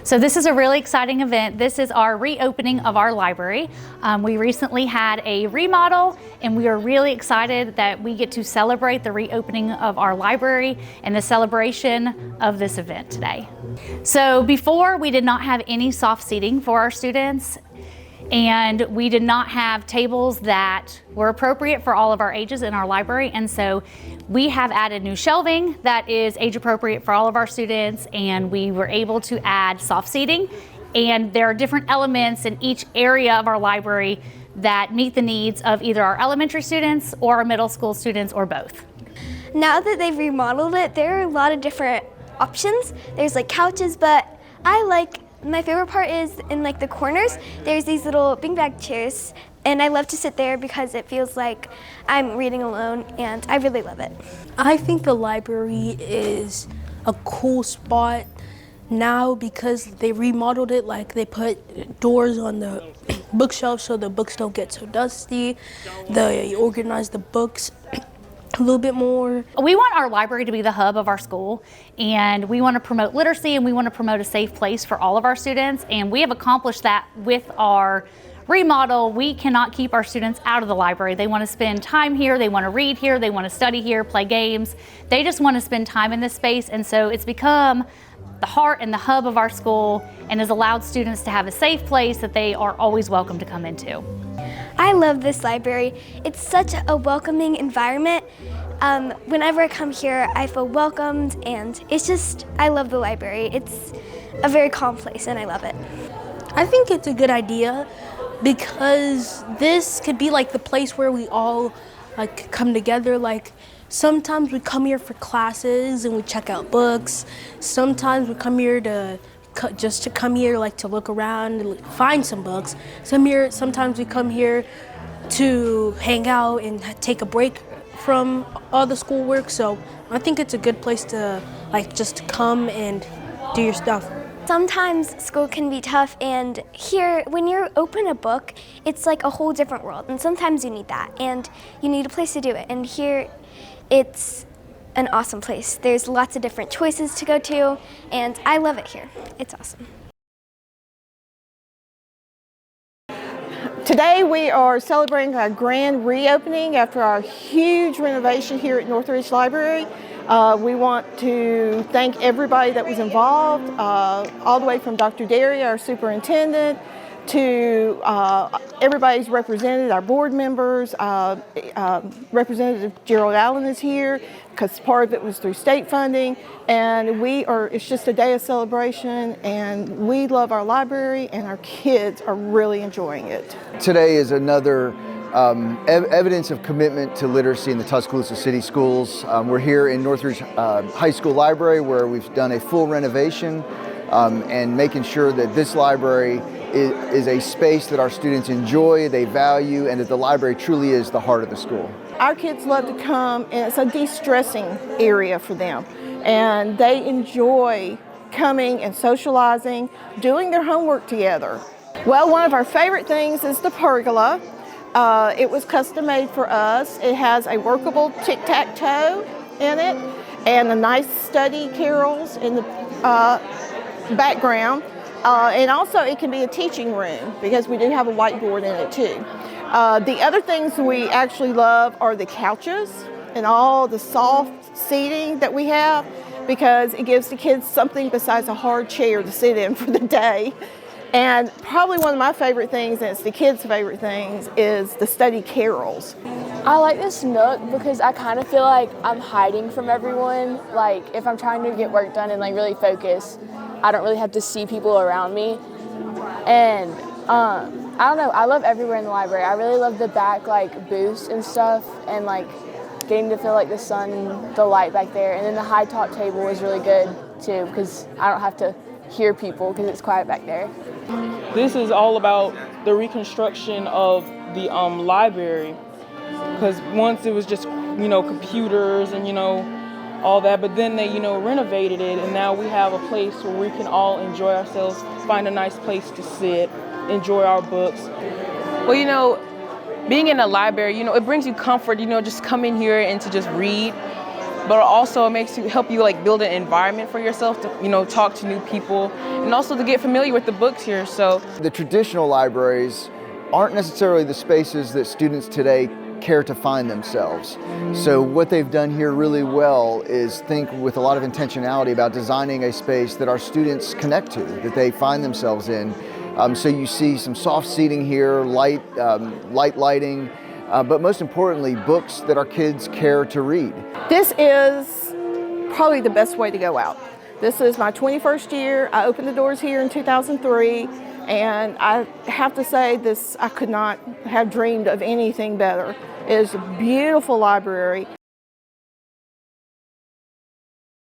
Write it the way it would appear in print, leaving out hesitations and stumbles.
So this is a really exciting event. This is our reopening of our library. We recently had a remodel, and we are really excited that we get to celebrate the reopening of our library and the celebration of this event today. So before, we did not have any soft seating for our students, and we did not have tables that were appropriate for all of our ages in our library. And so we have added new shelving that is age appropriate for all of our students, and we were able to add soft seating. And there are different elements in each area of our library that meet the needs of either our elementary students or our middle school students, or both. Now that they've remodeled it, there are a lot of different options. There's like couches, but my favorite part is in like the corners, there's these little beanbag chairs, and I love to sit there because it feels like I'm reading alone, and I really love it. I think the library is a cool spot now because they remodeled it. Like, they put doors on the bookshelves so the books don't get so dusty. They organized the books a little bit more. We want our library to be the hub of our school, and we want to promote literacy, and we want to promote a safe place for all of our students, and we have accomplished that with our remodel. We cannot keep our students out of the library. They want to spend time here, they want to read here, they want to study here, play games. They just want to spend time in this space, and so it's become the heart and the hub of our school, and has allowed students to have a safe place that they are always welcome to come into. I love this library. It's such a welcoming environment. Whenever I come here, I feel welcomed, and I love the library. It's a very calm place, and I love it. I think it's a good idea because this could be like the place where we all like come together. Like, sometimes we come here for classes and we check out books. Sometimes we come here to to look around and find some books. Sometimes we come here to hang out and take a break from all the schoolwork. So I think it's a good place to just come and do your stuff. Sometimes school can be tough, and here, when you open a book, it's like a whole different world, and sometimes you need that, and you need a place to do it. And here, it's an awesome place. There's lots of different choices to go to, and I love it here. It's awesome. Today we are celebrating our grand reopening after our huge renovation here at Northridge Library. We want to thank everybody that was involved, all the way from Dr. Derry, our superintendent, to everybody's represented, our board members. Representative Gerald Allen is here because part of it was through state funding, and it's just a day of celebration, and we love our library, and our kids are really enjoying it. Today is another evidence of commitment to literacy in the Tuscaloosa City Schools. We're here in Northridge High School Library, where we've done a full renovation and making sure that this library is a space that our students enjoy, they value, and that the library truly is the heart of the school. Our kids love to come, and it's a de-stressing area for them, and they enjoy coming and socializing, doing their homework together. Well, one of our favorite things is the pergola. It was custom made for us. It has a workable tic-tac-toe in it, and the nice study carols in the background. And also it can be a teaching room because we do have a whiteboard in it too. The other things we actually love are the couches and all the soft seating that we have, because it gives the kids something besides a hard chair to sit in for the day. And probably one of my favorite things, and it's the kids' favorite things, is the study carols. I like this nook because I kind of feel like I'm hiding from everyone. Like, if I'm trying to get work done and really focus, I don't really have to see people around me. And I don't know, I love everywhere in the library. I really love the back booths and stuff, and getting to feel the sun and the light back there. And then the high top table is really good too, because I don't have to hear people because it's quiet back there. This is all about the reconstruction of the library, because once it was just computers and all that, but then they renovated it, and now we have a place where we can all enjoy ourselves, find a nice place to sit, enjoy our books. Well, being in a library, it brings you comfort, just come in here and to just read. but also it makes you help you like build an environment for yourself to, you know, talk to new people and also to get familiar with the books here. So the traditional libraries aren't necessarily the spaces that students today care to find themselves. So what they've done here really well is think with a lot of intentionality about designing a space that our students connect to, that they find themselves in. So you see some soft seating here, lighting, but most importantly, books that our kids care to read. This is probably the best way to go out. This is my 21st year. I opened the doors here in 2003, and I have to say this, I could not have dreamed of anything better. It is a beautiful library.